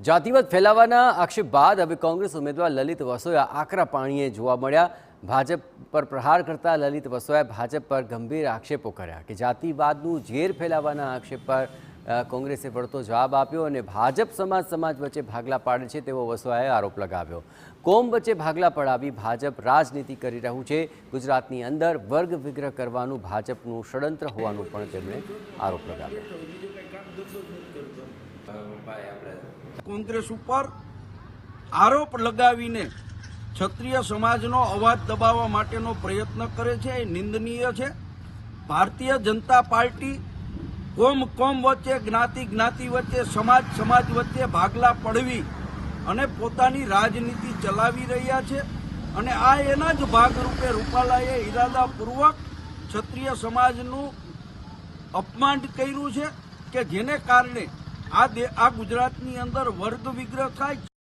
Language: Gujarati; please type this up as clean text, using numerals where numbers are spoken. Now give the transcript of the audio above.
જાતિવાદ ફેલાવવાના આક્ષેપ બાદ હવે કોંગ્રેસ ઉમેદવાર લલિત વસોયા આકરા પાણીએ જોવા મળ્યા। ભાજપ પર પ્રહાર કરતા લલિત વસોયાએ ભાજપ પર ગંભીર આક્ષેપો કર્યા કે જાતિવાદનું ઝેર ફેલાવવાના આક્ષેપ પર કોંગ્રેસે વળતો જવાબ આપ્યો અને ભાજપ સમાજ વચ્ચે ભાગલા પાડે છે તેવો વસોયાએ આરોપ લગાવ્યો। કોમ વચ્ચે ભાગલા પડાવી ભાજપ રાજનીતિ કરી રહ્યું છે। ગુજરાતની અંદર વર્ગ વિગ્રહ કરવાનું ભાજપનું ષડયંત્ર હોવાનું પણ તેમણે આરોપ લગાવ્યો। કોંગ્રેસ ઉપર આરોપ લગાવીને ક્ષત્રિય સમાજનો અવાજ દબાવવા માટેનો પ્રયત્ન કરે છે એ નિંદનીય છે। ભારતીય જનતા પાર્ટી કોમ વચ્ચે જ્ઞાતિ વચ્ચે સમાજ વચ્ચે ભાગલા પડવી અને પોતાની રાજનીતિ ચલાવી રહ્યા છે અને આ એના જ ભાગરૂપે રૂપાલાએ ઇરાદાપૂર્વક ક્ષત્રિય સમાજનું અપમાન કર્યું છે કે જેને કારણે આ ગુજરાતની અંદર વર્ગ વિગ્રહ થાય।